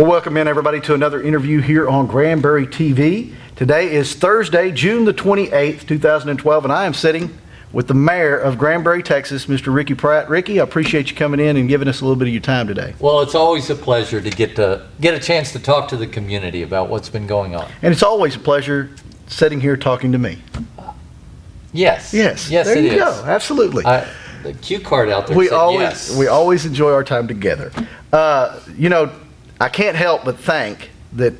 Well, welcome in everybody to another interview here on Granbury TV. Today is Thursday, June the 28th, 2012, and I am sitting with the mayor of Granbury, Texas, Mr. Rickie Pratt. Rickie, I appreciate you coming in and giving us a little bit of your time today. Well, it's always a pleasure to get a chance to talk to the community about what's been going on. And it's always a pleasure sitting here talking to me. Yes. Yes. Yes, there it you is. go. Absolutely. The cue card out there We said yes. always enjoy our time together. I can't help but think that,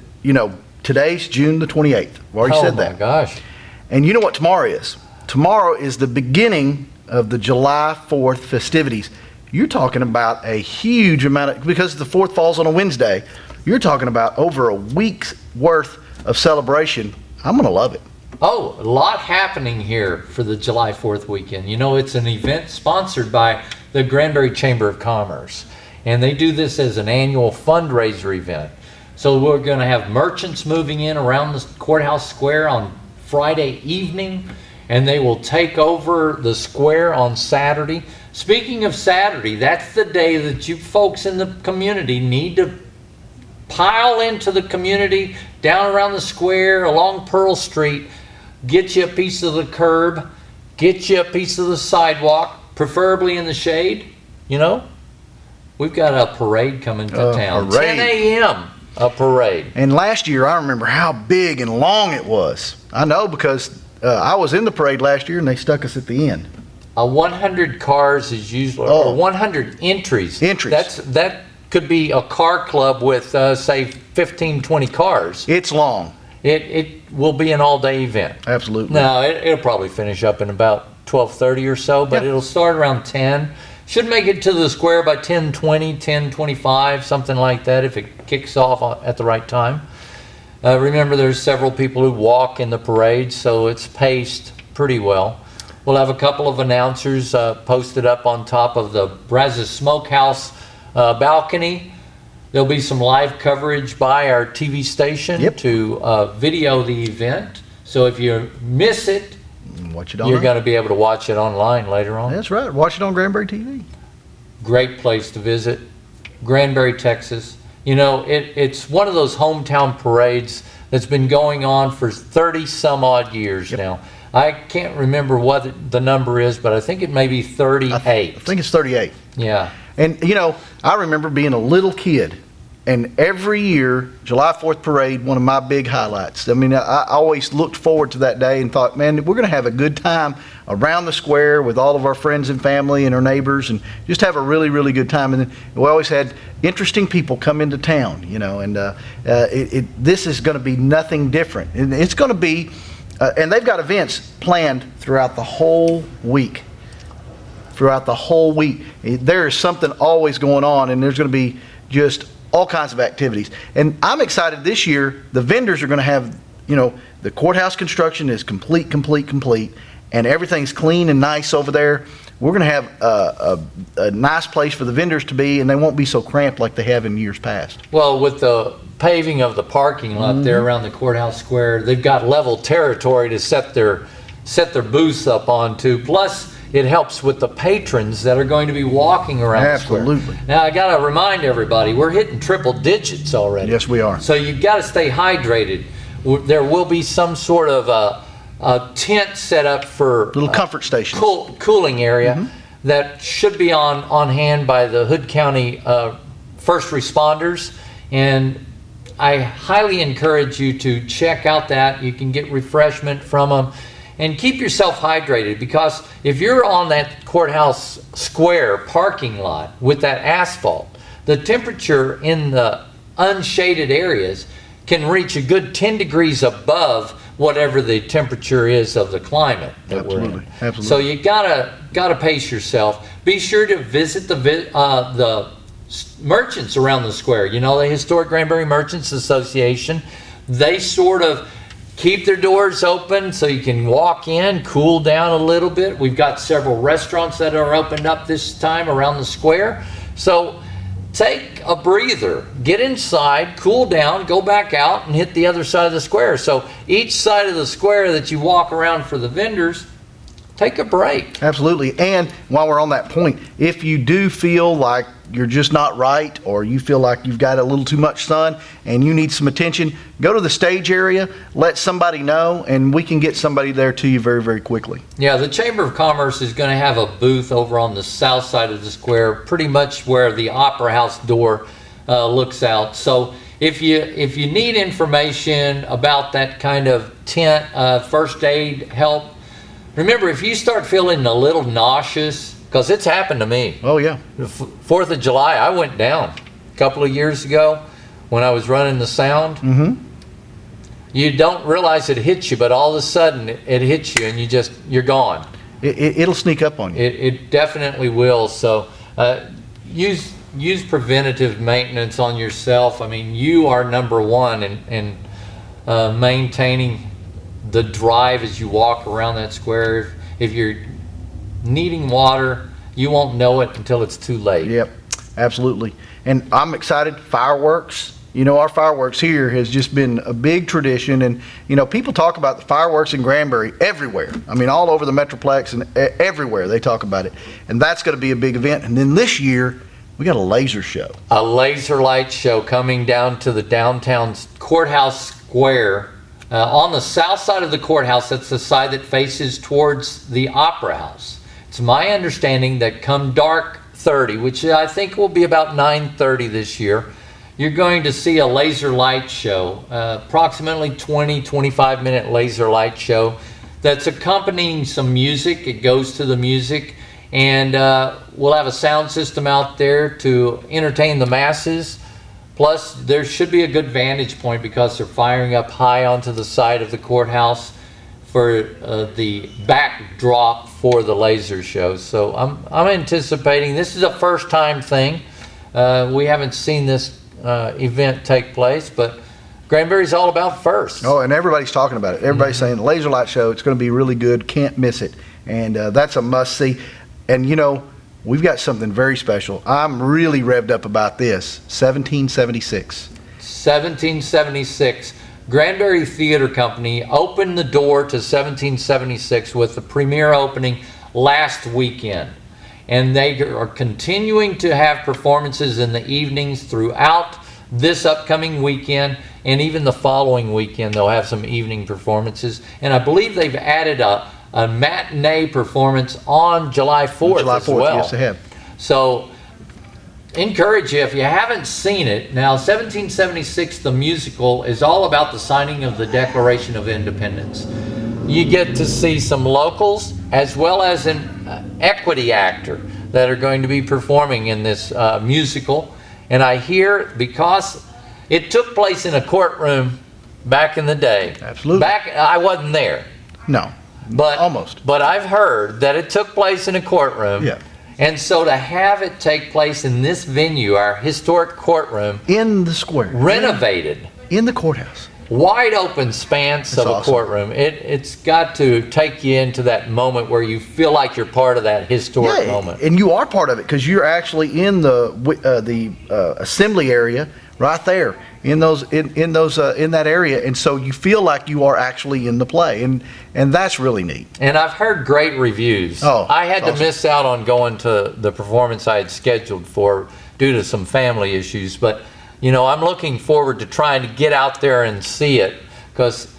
today's June the 28th. I've already said that. Oh my gosh. And you know what tomorrow is? Tomorrow is the beginning of the July 4th festivities. You're talking about a huge amount because the 4th falls on a Wednesday, you're talking about over a week's worth of celebration. I'm going to love it. Oh, a lot happening here for the July 4th weekend. It's an event sponsored by the Granbury Chamber of Commerce. And they do this as an annual fundraiser event. So we're going to have merchants moving in around the courthouse square on Friday evening, and they will take over the square on Saturday. Speaking of Saturday, that's the day that you folks in the community need to pile into the community, down around the square, along Pearl Street, get you a piece of the curb, get you a piece of the sidewalk, preferably in the shade. We've got a parade coming to town. Parade. 10 a.m. a parade. And last year, I remember how big and long it was. I know because I was in the parade last year and they stuck us at the end. 100 cars is usually, or 100 entries. That could be a car club with, say, 15, 20 cars. It's long. It will be an all-day event. Absolutely. No, it'll probably finish up in about 12:30 or so, but it'll start around 10. Should make it to the square by 10:20, 10:25, something like that if it kicks off at the right time. Remember, there's several people who walk in the parade, so it's paced pretty well. We'll have a couple of announcers posted up on top of the Brazos Smokehouse balcony. There'll be some live coverage by our TV station to video the event. So if you miss it, you're going to be able to watch it online later on. That's right. Watch it on Granbury TV. Great place to visit. Granbury, Texas. It's one of those hometown parades that's been going on for 30 some odd years now. I can't remember what the number is, but I think it may be 38. I think it's 38. Yeah. And, I remember being a little kid, and every year, July 4th parade, one of my big highlights. I mean, I always looked forward to that day and thought, man, we're going to have a good time around the square with all of our friends and family and our neighbors and just have a really, really good time. And then we always had interesting people come into town, and this is going to be nothing different. And it's going to be, and they've got events planned throughout the whole week. Throughout the whole week. There is something always going on, and there's going to be just all kinds of activities. And I'm excited this year, the vendors are going to have, the courthouse construction is complete, and everything's clean and nice over there. We're going to have a nice place for the vendors to be, and they won't be so cramped like they have in years past. Well, with the paving of the parking lot there around the courthouse square, they've got level territory to set their booths up onto. Plus, it helps with the patrons that are going to be walking around the square. Absolutely. Now, I got to remind everybody, we're hitting triple digits already. Yes, we are. So you've got to stay hydrated. There will be some sort of a tent set up for little comfort stations, cooling area that should be on hand by the Hood County first responders. And I highly encourage you to check out that. You can get refreshment from them. And keep yourself hydrated, because if you're on that courthouse square parking lot with that asphalt, the temperature in the unshaded areas can reach a good 10 degrees above whatever the temperature is of the climate that we're in. Absolutely. So you gotta pace yourself. Be sure to visit the merchants around the square. The Historic Granbury Merchants Association. They sort of keep their doors open so you can walk in, cool down a little bit. We've got several restaurants that are opened up this time around the square. So take a breather, get inside, cool down, go back out and hit the other side of the square. So each side of the square that you walk around for the vendors, take a break. Absolutely. And while we're on that point, if you do feel like you're just not right, or you feel like you've got a little too much sun and you need some attention, go to the stage area, let somebody know, and we can get somebody there to you very, very quickly. Yeah, the Chamber of Commerce is going to have a booth over on the south side of the square, pretty much where the Opera House door looks out. So if you need information about that kind of tent, first aid help, remember, if you start feeling a little nauseous, because it's happened to me. Oh, yeah. The 4th of July, I went down a couple of years ago when I was running the sound. Mm-hmm. You don't realize it hits you, but all of a sudden it hits you and you're gone. It'll sneak up on you. It definitely will. So use preventative maintenance on yourself. I mean, you are number one in maintaining the drive as you walk around that square. If you're needing water, you won't know it until it's too late. Yep, absolutely. And I'm excited. Fireworks. You know, our fireworks here has just been a big tradition. And, you know, people talk about the fireworks in Granbury everywhere. I mean, all over the Metroplex and everywhere they talk about it. And that's going to be a big event. And then this year, we got a laser show. A laser light show coming down to the downtown courthouse square. On the south side of the courthouse, that's the side that faces towards the Opera House. It's my understanding that come dark 30, which I think will be about 9:30 this year, you're going to see a laser light show, approximately 25 minute laser light show that's accompanying some music. It goes to the music, and we'll have a sound system out there to entertain the masses. Plus, there should be a good vantage point because they're firing up high onto the side of the courthouse for the backdrop for the laser show. So I'm anticipating this is a first-time thing. We haven't seen this event take place, but Granbury's all about first. Oh, and everybody's talking about it. Everybody's saying the laser light show, it's going to be really good. Can't miss it. And that's a must-see. And, you know, we've got something very special. I'm really revved up about this. 1776. 1776. Granbury Theater Company opened the door to 1776 with the premiere opening last weekend. And they are continuing to have performances in the evenings throughout this upcoming weekend, and even the following weekend they'll have some evening performances. And I believe they've added a matinee performance on July 4th, as well. Yes, they have. So, encourage you, if you haven't seen it, now 1776, the musical, is all about the signing of the Declaration of Independence. You get to see some locals as well as an equity actor that are going to be performing in this musical. And I hear, because it took place in a courtroom back in the day. Absolutely. I wasn't there. No. But almost. But I've heard that it took place in a courtroom. Yeah. And so to have it take place in this venue, our historic courtroom, in the square, renovated, in the courthouse, wide open expanse of a courtroom, it's got to take you into that moment where you feel like you're part of that historic moment. And you are part of it because you're actually in the assembly area right there in that area, and so you feel like you are actually in the play, and that's really neat. And I've heard great reviews. I had to miss out on going to the performance I had scheduled for due to some family issues, but you know, I'm looking forward to trying to get out there and see it, because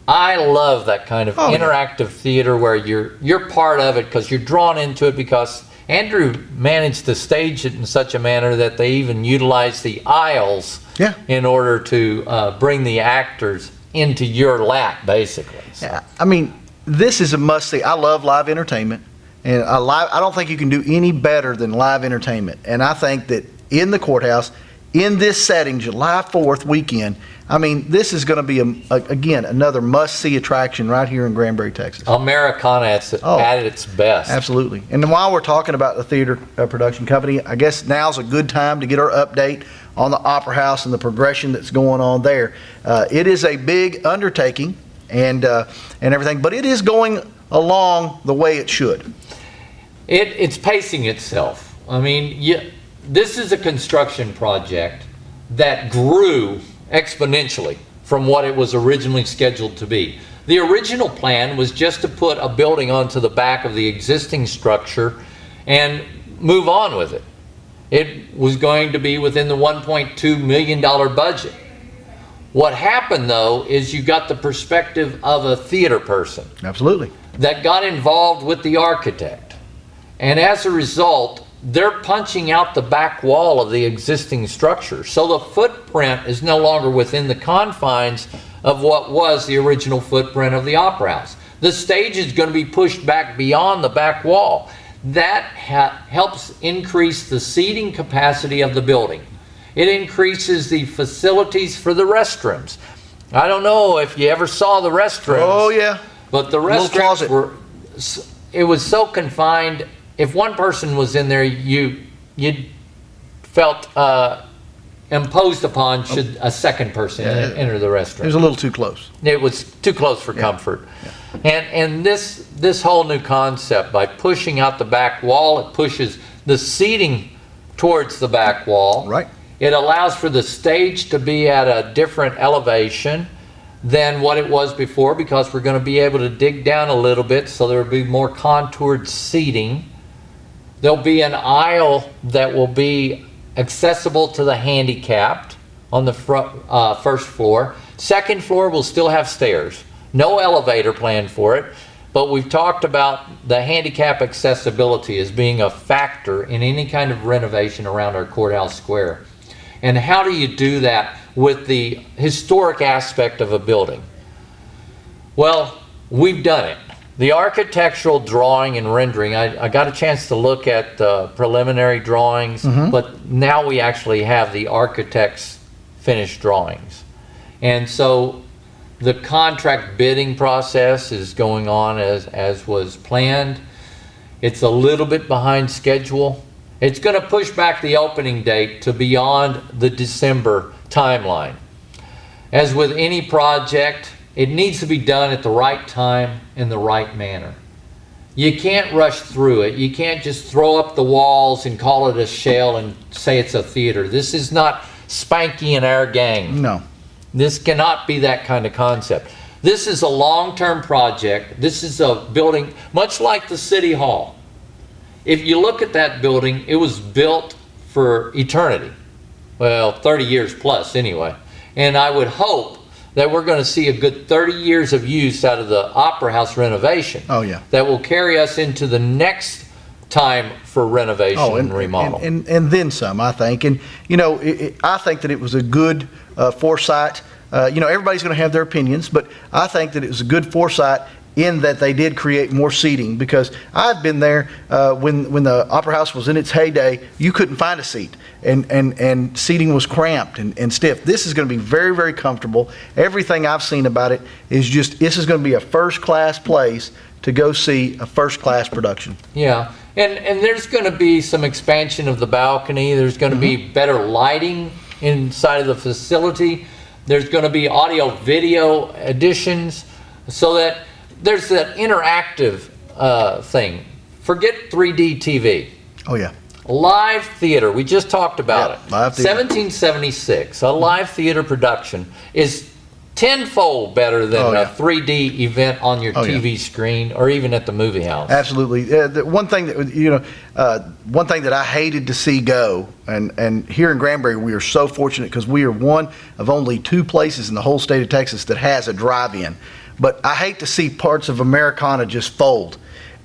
I love that kind of interactive theater where you're part of it, because you're drawn into it, because Andrew managed to stage it in such a manner that they even utilize the aisles in order to bring the actors into your lap, basically. So. Yeah, I mean, this is a must-see. I love live entertainment, and I don't think you can do any better than live entertainment. And I think that in the courthouse, in this setting, July 4th weekend, I mean, this is going to be, again, another must-see attraction right here in Granbury, Texas. Americana at its best. Absolutely. And while we're talking about the theater production company, I guess now's a good time to get our update on the Opera House and the progression that's going on there. It is a big undertaking and everything, but it is going along the way it should. It's pacing itself. I mean, this is a construction project that grew exponentially from what it was originally scheduled to be. The original plan was just to put a building onto the back of the existing structure and move on with it. It was going to be within the $1.2 million budget. What happened, though, is you got the perspective of a theater person. Absolutely. That got involved with the architect. And as a result, they're punching out the back wall of the existing structure. So the footprint is no longer within the confines of what was the original footprint of the Opera House. The stage is going to be pushed back beyond the back wall. That helps increase the seating capacity of the building. It increases the facilities for the restrooms. I don't know if you ever saw the restrooms. Oh, yeah. But the restrooms were, it was so confined. If one person was in there, you felt imposed upon should a second person enter the restroom. It was a little too close. It was too close for comfort. Yeah. And this whole new concept, by pushing out the back wall, it pushes the seating towards the back wall. Right. It allows for the stage to be at a different elevation than what it was before, because we're going to be able to dig down a little bit, so there will be more contoured seating. There'll be an aisle that will be accessible to the handicapped on the first floor. Second floor will still have stairs. No elevator planned for it, but we've talked about the handicap accessibility as being a factor in any kind of renovation around our courthouse square. And how do you do that with the historic aspect of a building? Well, we've done it. The architectural drawing and rendering, I got a chance to look at the preliminary drawings, but now we actually have the architect's finished drawings. And so the contract bidding process is going on as was planned. It's a little bit behind schedule. It's going to push back the opening date to beyond the December timeline. As with any project, it needs to be done at the right time in the right manner. You can't rush through it. You can't just throw up the walls and call it a shell and say it's a theater. This is not Spanky and our gang. No. This cannot be that kind of concept. This is a long-term project. This is a building much like the City Hall. If you look at that building, it was built for eternity. Well, 30 years plus anyway. And I would hope that we're going to see a good 30 years of use out of the Opera House renovation. Oh, yeah. That will carry us into the next time for renovation and remodel. And then some, I think. And, you know, I think that it was a good foresight. You know, everybody's going to have their opinions, but I think that it was a good foresight in that they did create more seating, because I've been there when the Opera House was in its heyday. You couldn't find a seat, and seating was cramped and stiff. This is going to be very, very comfortable. Everything I've seen about it is just, this is going to be a first-class place to go see a first-class production. Yeah, and there's going to be some expansion of the balcony. There's going to be better lighting inside of the facility. There's going to be audio-video additions, so that there's that interactive thing. Forget 3D TV. Oh, yeah. Live theater, we just talked about it. Live theater. 1776, a live theater production is tenfold better than a 3D event on your TV screen or even at the movie house. Absolutely. The one thing that, you know, one thing that I hated to see go, and here in Granbury we are so fortunate because we are one of only 2 places in the whole state of Texas that has a drive-in. But I hate to see parts of Americana just fold.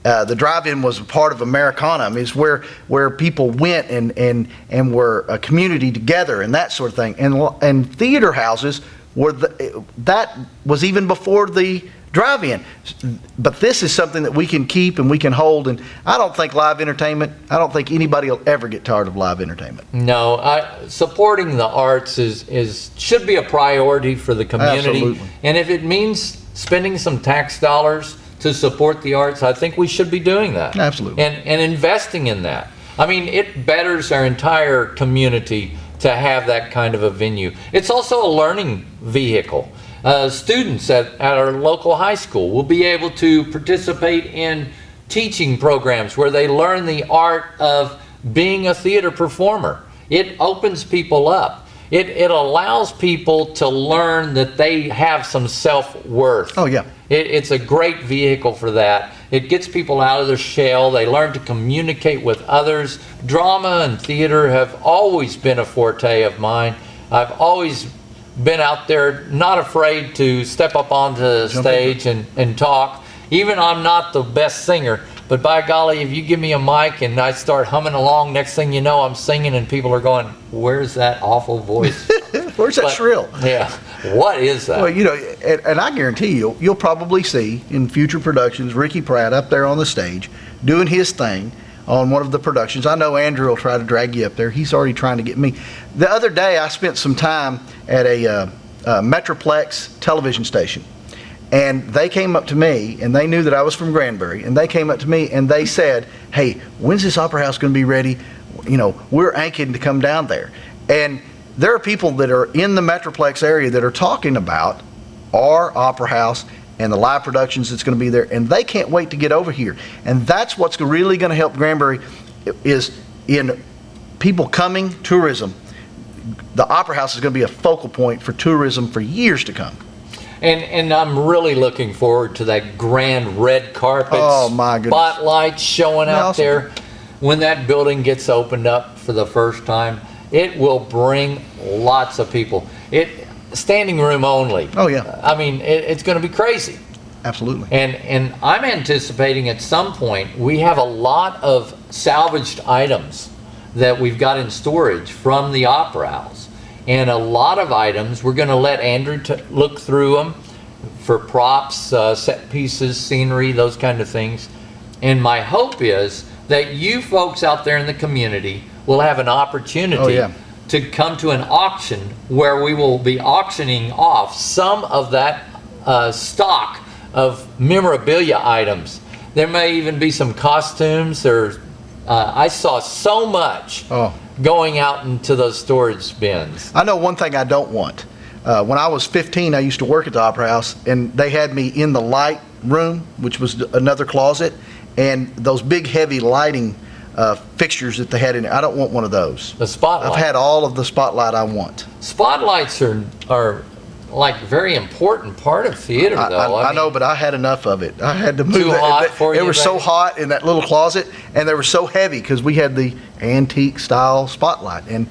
The drive-in was a part of Americana. I mean, it's where people went and were a community together and that sort of thing. And theater houses were that was even before the drive-in. But this is something that we can keep and we can hold. And I don't think live entertainment, I don't think anybody will ever get tired of live entertainment. No, supporting the arts should be a priority for the community. Absolutely. And if it means spending some tax dollars to support the arts, I think we should be doing that. Absolutely. And investing in that. I mean, it betters our entire community to have that kind of a venue. It's also a learning vehicle. Students at our local high school will be able to participate in teaching programs where they learn the art of being a theater performer. It opens people up. It allows people to learn that they have some self-worth. Oh, yeah. It's a great vehicle for that. It gets people out of their shell. They learn to communicate with others. Drama and theater have always been a forte of mine. I've always been out there, not afraid to step up onto the stage and talk. Even I'm not the best singer, but by golly, if you give me a mic and I start humming along, next thing you know, I'm singing and people are going, where's that awful voice? Where's that shrill? Yeah, what is that? Well, you know, and I guarantee you'll probably see in future productions Rickie Pratt up there on the stage doing his thing on one of the productions. I know Andrew will try to drag you up there. He's already trying to get me. The other day, I spent some time at a Metroplex television station, and they came up to me, and they knew that I was from Granbury, and they came up to me and they said, "Hey, when's this opera house going to be ready? You know, we're anxious to come down there." And there are people that are in the Metroplex area that are talking about our opera house and the live productions that's going to be there, and they can't wait to get over here. And that's what's really going to help Granbury is in people coming, tourism. The opera house is going to be a focal point for tourism for years to come. And I'm really looking forward to that grand red carpet, oh, my goodness, spotlights showing out awesome. there. When that building gets opened up for the first time, it will bring lots of people. Standing room only. Oh, yeah. I mean, it's going to be crazy. Absolutely. And I'm anticipating at some point we have a lot of salvaged items that we've got in storage from the opera house. And a lot of items, we're going to let Andrew look through them for props, set pieces, scenery, those kind of things. And my hope is that you folks out there in the community will have an opportunity to come to an auction where we will be auctioning off some of that stock of memorabilia items. There may even be some costumes. I saw so much going out into those storage bins. I know one thing I don't want. When I was 15, I used to work at the Opera House, and they had me in the light room, which was another closet, and those big heavy lighting fixtures that they had in there. I don't want one of those. The spotlight. I've had all of the spotlight I want. Spotlights are like a very important part of theater, though. I know, but I had enough of it. I had to move. Too hot for you, It was so hot in that little closet, and they were so heavy because we had the antique style spotlight. And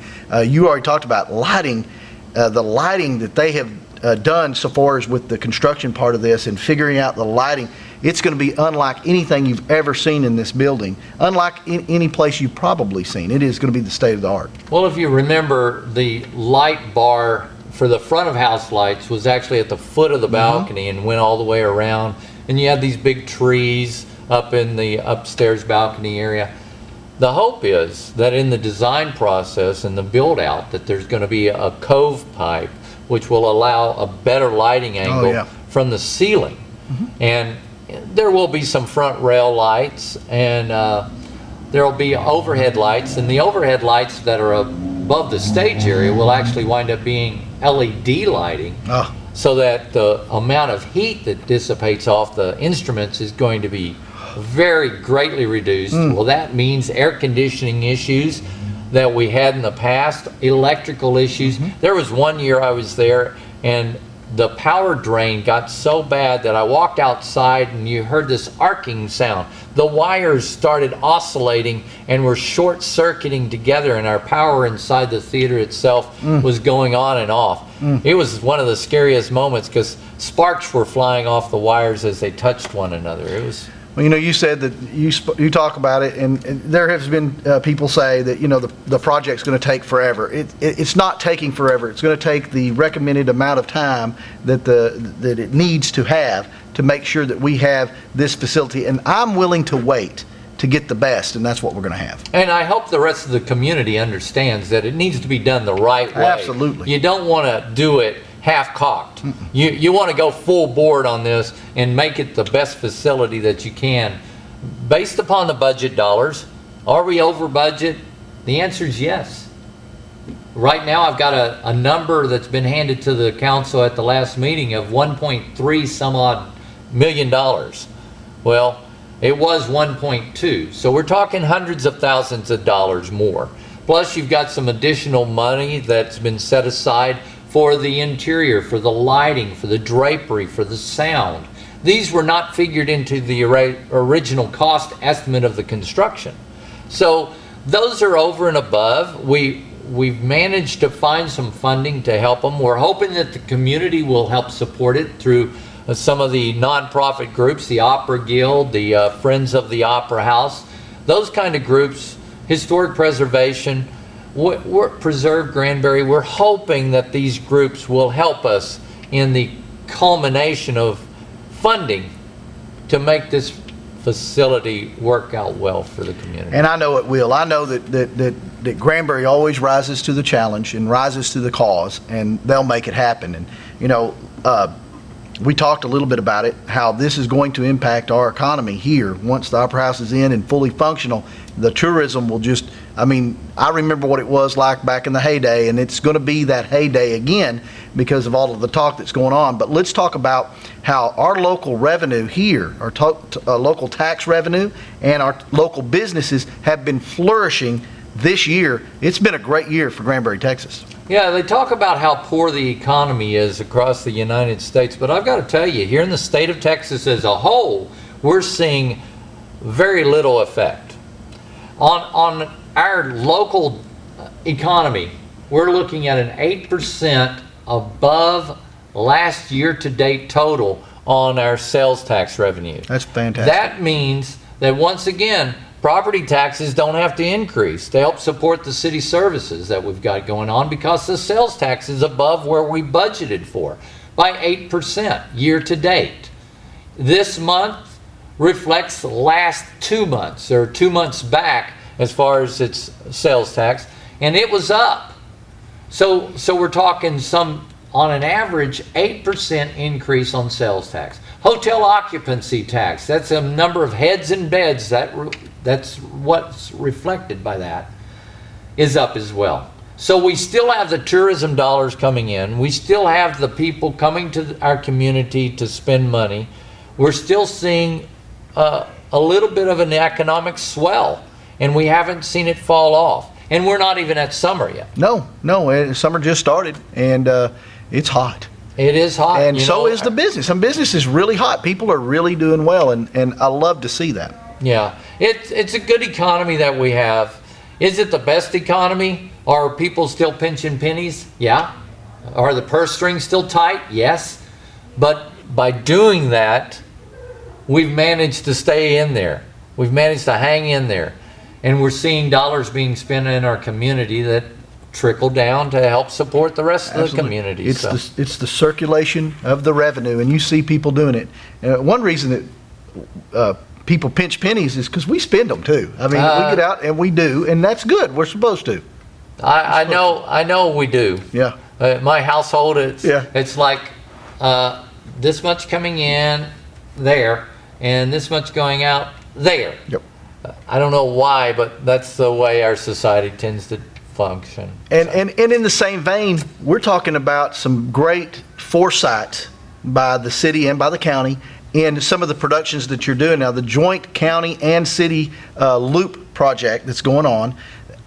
you already talked about lighting, the lighting that they have done so far as with the construction part of this and figuring out the lighting. It's going to be unlike anything you've ever seen in this building, unlike any place you've probably seen. It is going to be the state of the art. Well, if you remember, the light bar for the front of house lights was actually at the foot of the balcony and went all the way around. And you had these big trees up in the upstairs balcony area. The hope is that in the design process and the build out that there's going to be a cove pipe which will allow a better lighting angle from the ceiling. And there will be some front rail lights, and there will be overhead lights, and the overhead lights that are above the stage area will actually wind up being LED lighting, so that the amount of heat that dissipates off the instruments is going to be very greatly reduced. Well, that means air conditioning issues that we had in the past, electrical issues. There was one year I was there, and the power drain got so bad that I walked outside and you heard this arcing sound. The wires started oscillating and were short-circuiting together, and our power inside the theater itself was going on and off. It was one of the scariest moments because sparks were flying off the wires as they touched one another. It was... Well, you know, you said that you talk about it, and there has been people say that, you know, the project's going to take forever. It's not taking forever. It's going to take the recommended amount of time that it needs to have to make sure that we have this facility. And I'm willing to wait to get the best, and that's what we're going to have. And I hope the rest of the community understands that it needs to be done the right way. Absolutely. You don't want to do it half-cocked. You want to go full board on this and make it the best facility that you can. Based upon the budget dollars, are we over budget? The answer is yes. Right now I've got a number that's been handed to the council at the last meeting of 1.3 some odd million dollars. Well, it was 1.2, so we're talking hundreds of thousands of dollars more. Plus you've got some additional money that's been set aside for the interior, for the lighting, for the drapery, for the sound. These were not figured into the original cost estimate of the construction. So those are over and above. We've managed to find some funding to help them. We're hoping that the community will help support it through some of the nonprofit groups, the Opera Guild, the Friends of the Opera House, those kind of groups, historic preservation, we're Preserve Granbury. We're hoping that these groups will help us in the culmination of funding to make this facility work out well for the community. And I know it will. I know that Granbury always rises to the challenge and rises to the cause, and they'll make it happen. And, you know, we talked a little bit about it, how this is going to impact our economy here. Once the Opera House is in and fully functional, the tourism will just, I mean, I remember what it was like back in the heyday, and it's going to be that heyday again because of all of the talk that's going on. But let's talk about how our local revenue here, our local tax revenue, and our local businesses have been flourishing this year. It's been a great year for Granbury, Texas. Yeah, they talk about how poor the economy is across the United States, but I've got to tell you, here in the state of Texas as a whole, we're seeing very little effect. On our local economy, we're looking at an 8% above last year-to-date total on our sales tax revenue. That's fantastic. That means that once again, property taxes don't have to increase to help support the city services that we've got going on because the sales tax is above where we budgeted for by 8% year to date. This month reflects the last 2 months or 2 months back as far as its sales tax, and it was up. So we're talking on an average 8% increase on sales tax. Hotel occupancy tax, that's a number of heads and beds, that's what's reflected by that, is up as well. So we still have the tourism dollars coming in. We still have the people coming to our community to spend money. We're still seeing a little bit of an economic swell, and we haven't seen it fall off. And we're not even at summer yet. No, summer just started, and it's hot. It is hot. And so is the business. Some business is really hot. People are really doing well, and I love to see that. Yeah, it's a good economy that we have. Is it the best economy? Are people still pinching pennies? Yeah. Are the purse strings still tight? Yes. But by doing that, we've managed to stay in there. We've managed to hang in there. And we're seeing dollars being spent in our community that trickle down to help support the rest of the community. It's the circulation of the revenue, and you see people doing it. One reason that people pinch pennies is because we spend them too. I mean, we get out and we do, and that's good. We're supposed to. I know we do. Yeah. My household, it's like this much coming in there, and this much going out there. Yep. I don't know why, but that's the way our society tends to function. And in the same vein, we're talking about some great foresight by the city and by the county in some of the productions that you're doing now. The joint county and city loop project that's going on.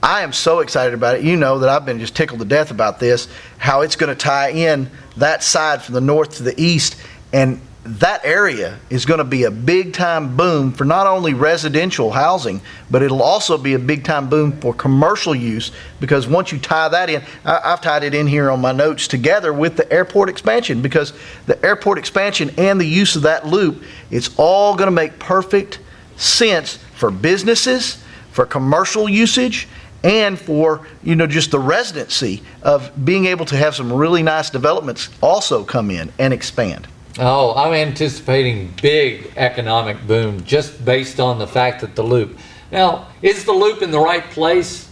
I am so excited about it. You know that I've been just tickled to death about this, how it's going to tie in that side from the north to the east, and that area is going to be a big time boom for not only residential housing, but it'll also be a big time boom for commercial use, because once you tie that in, I've tied it in here on my notes together with the airport expansion, because the airport expansion and the use of that loop, it's all going to make perfect sense for businesses, for commercial usage, and for, you know, just the residency of being able to have some really nice developments also come in and expand. Oh, I'm anticipating big economic boom just based on the fact that the loop. Now, is the loop in the right place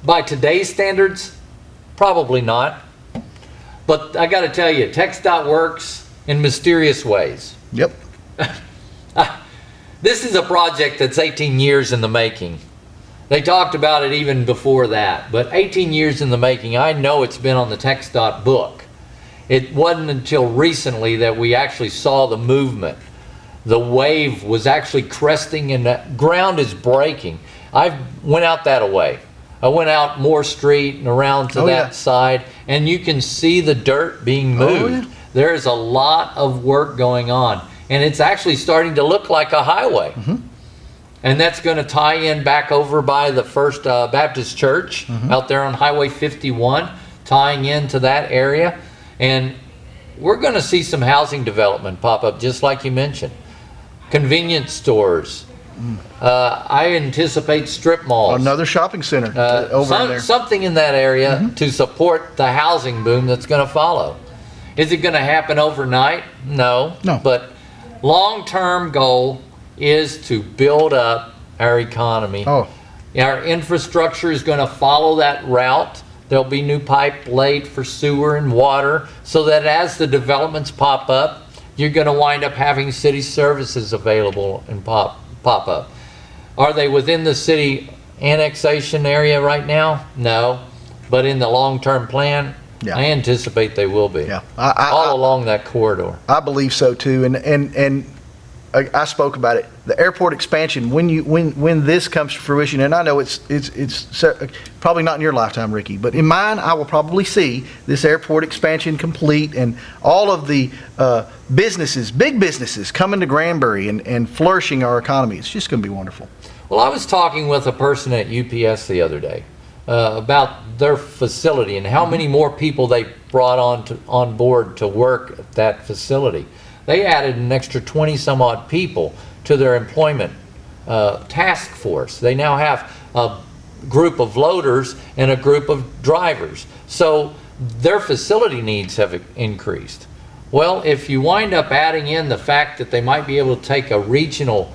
by today's standards? Probably not. But I got to tell you, TxDOT works in mysterious ways. Yep. This is a project that's 18 years in the making. They talked about it even before that, but 18 years in the making. I know it's been on the TxDOT book. It wasn't until recently that we actually saw the movement. The wave was actually cresting and the ground is breaking. I went out that way. I went out Moore Street and around to that side, and you can see the dirt being moved. There's a lot of work going on, and it's actually starting to look like a highway. And that's going to tie in back over by the First Baptist Church out there on Highway 51, tying into that area. And we're going to see some housing development pop up, just like you mentioned. Convenience stores. I anticipate strip malls. Another shopping center over in there. Something in that area to support the housing boom that's going to follow. Is it going to happen overnight? No. But long-term goal is to build up our economy. Our infrastructure is going to follow that route. There'll be new pipe laid for sewer and water, so that as the developments pop up, you're going to wind up having city services available and pop up. Are they within the city annexation area right now? No. But in the long-term plan, I anticipate they will be. All along that corridor. I believe so too. And I spoke about it. The airport expansion, when this comes to fruition, and I know it's probably not in your lifetime, Ricky, but in mine, I will probably see this airport expansion complete and all of the businesses, big businesses, coming to Granbury and flourishing our economy. It's just going to be wonderful. Well, I was talking with a person at UPS the other day about their facility and how many more people they brought on board to work at that facility. They added an extra 20 some odd people to their employment task force. They now have a group of loaders and a group of drivers. So their facility needs have increased. Well, if you wind up adding in the fact that they might be able to take a regional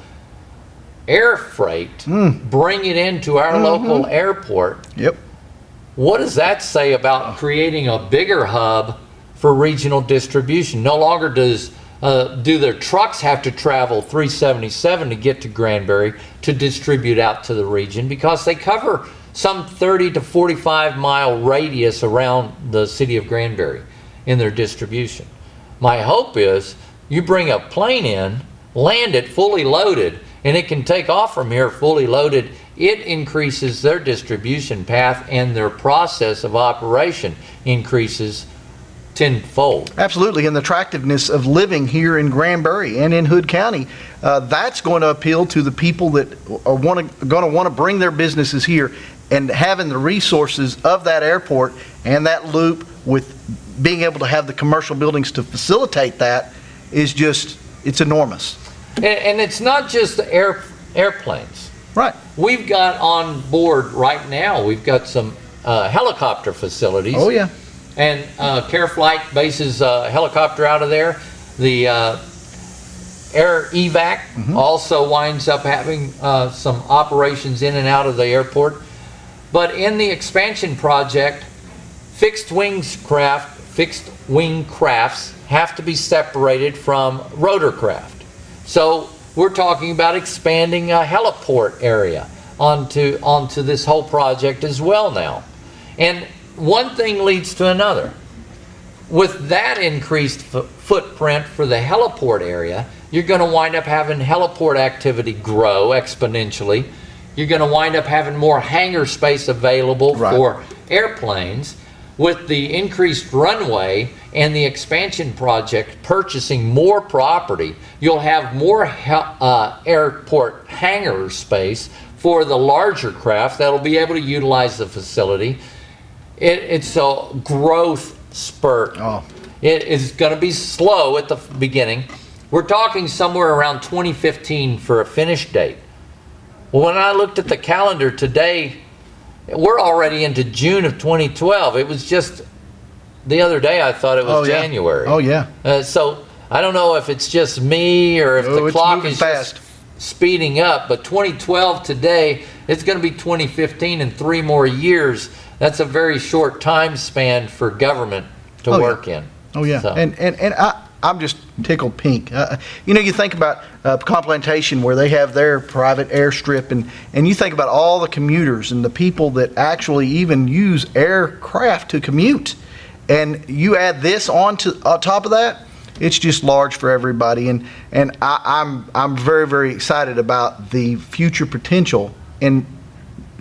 air freight, bring it into our local airport, what does that say about creating a bigger hub for regional distribution? No longer do their trucks have to travel 377 to get to Granbury to distribute out to the region, because they cover some 30 to 45 mile radius around the city of Granbury in their distribution. My hope is you bring a plane in, land it fully loaded, and it can take off from here fully loaded. It increases their distribution path, and their process of operation increases tenfold. Absolutely, and the attractiveness of living here in Granbury and in Hood County, that's going to appeal to the people that are going to want to bring their businesses here, and having the resources of that airport and that loop with being able to have the commercial buildings to facilitate that is just, it's enormous. And it's not just the airplanes. Right. We've got on board right now, we've got some helicopter facilities. Oh yeah. And Care Flight bases helicopter out of there. The Air Evac also winds up having some operations in and out of the airport. But in the expansion project, fixed wing crafts have to be separated from rotorcraft. So we're talking about expanding a heliport area onto this whole project as well now. And one thing leads to another. With that increased footprint for the heliport area, you're going to wind up having heliport activity grow exponentially. You're going to wind up having more hangar space available for airplanes. With the increased runway and the expansion project purchasing more property, you'll have more airport hangar space for the larger craft that'll be able to utilize the facility. It's a growth spurt. It is going to be slow at the beginning. We're talking somewhere around 2015 for a finish date. Well, when I looked at the calendar today, we're already into June of 2012. It was just the other day I thought it was January. Oh yeah. So I don't know if it's just me or if the clock is fast. Just speeding up, but 2012 today, it's going to be 2015 in 3 more years. That's a very short time span for government to work in. Oh yeah. So. And I'm just tickled pink. You think about Pecan Plantation, where they have their private airstrip, and you think about all the commuters and the people that actually even use aircraft to commute, and you add this on top of that, it's just large for everybody. And I'm very, very excited about the future potential, and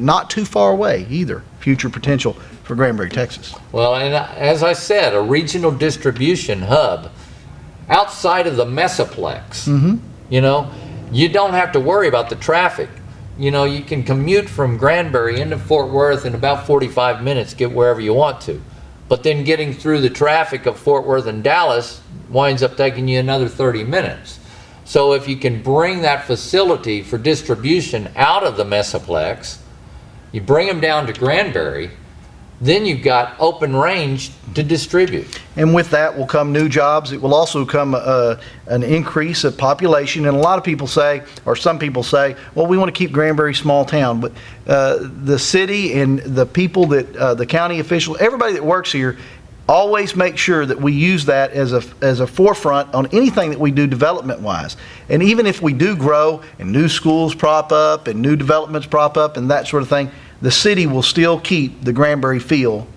not too far away either, future potential for Granbury, Texas. Well, and as I said, a regional distribution hub outside of the Mesoplex. You know, you don't have to worry about the traffic. You know, you can commute from Granbury into Fort Worth in about 45 minutes, get wherever you want to. But then getting through the traffic of Fort Worth and Dallas winds up taking you another 30 minutes. So if you can bring that facility for distribution out of the Mesoplex, you bring them down to Granbury, then you've got open range to distribute. And with that will come new jobs. It will also come an increase of population. And a lot of people say, or some people say, well, we want to keep Granbury small town. But the city and the people that, the county officials, everybody that works here, always make sure that we use that as a forefront on anything that we do development-wise. And even if we do grow and new schools prop up and new developments prop up and that sort of thing, the city will still keep the Granbury feel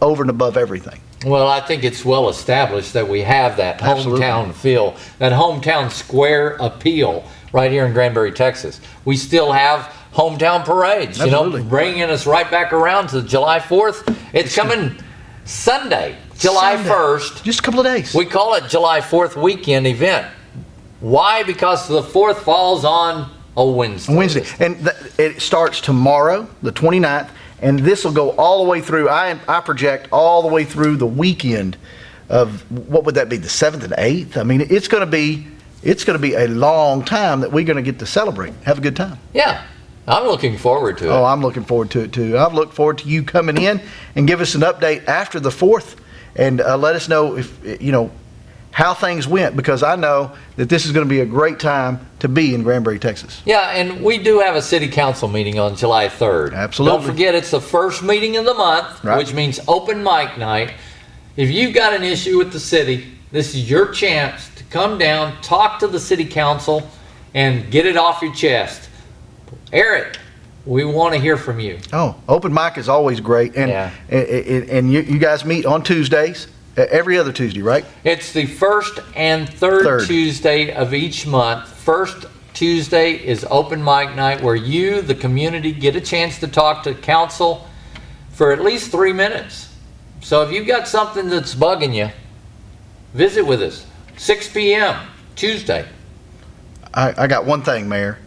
over and above everything. Well, I think it's well established that we have that hometown feel, that hometown square appeal right here in Granbury, Texas. We still have hometown parades, Absolutely. you know, bringing us right back around to July 4th. It's coming Sunday, July 1st. Just a couple of days. We call it July 4th weekend event. Why? Because the 4th falls on a Wednesday. And it starts tomorrow, the 29th, and this will go all the way through. I project all the way through the weekend of, what would that be, the 7th and 8th? I mean, it's going to be a long time that we're going to get to celebrate, have a good time. Yeah, I'm looking forward to it. Oh, I'm looking forward to it too. I've looked forward to you coming in and give us an update after the 4th and let us know if, you know, how things went, because I know that this is going to be a great time to be in Granbury, Texas. Yeah, and we do have a city council meeting on July 3rd. Absolutely. Don't forget, it's the first meeting of the month, Right. which means open mic night. If you've got an issue with the city, this is your chance to come down, talk to the city council, and get it off your chest. Eric, we want to hear from you. Oh, open mic is always great. And, Yeah. and you guys meet on Tuesdays, every other Tuesday, right? It's the first and third Tuesday of each month. First Tuesday is open mic night, where you, the community, get a chance to talk to council for at least 3 minutes. So if you've got something that's bugging you, visit with us. 6 p.m. Tuesday. I got one thing, Mayor.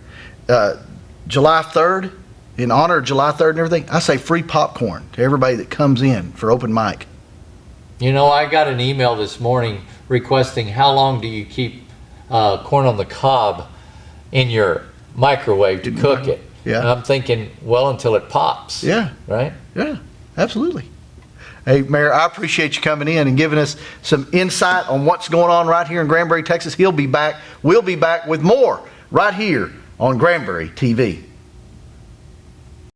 July 3rd, in honor of July 3rd and everything, I say free popcorn to everybody that comes in for open mic. You know, I got an email this morning requesting how long do you keep corn on the cob in your microwave to cook it. Yeah. And I'm thinking, well, until it pops. Yeah. Right? Yeah, absolutely. Hey, Mayor, I appreciate you coming in and giving us some insight on what's going on right here in Granbury, Texas. We'll be back with more right here on Granbury TV.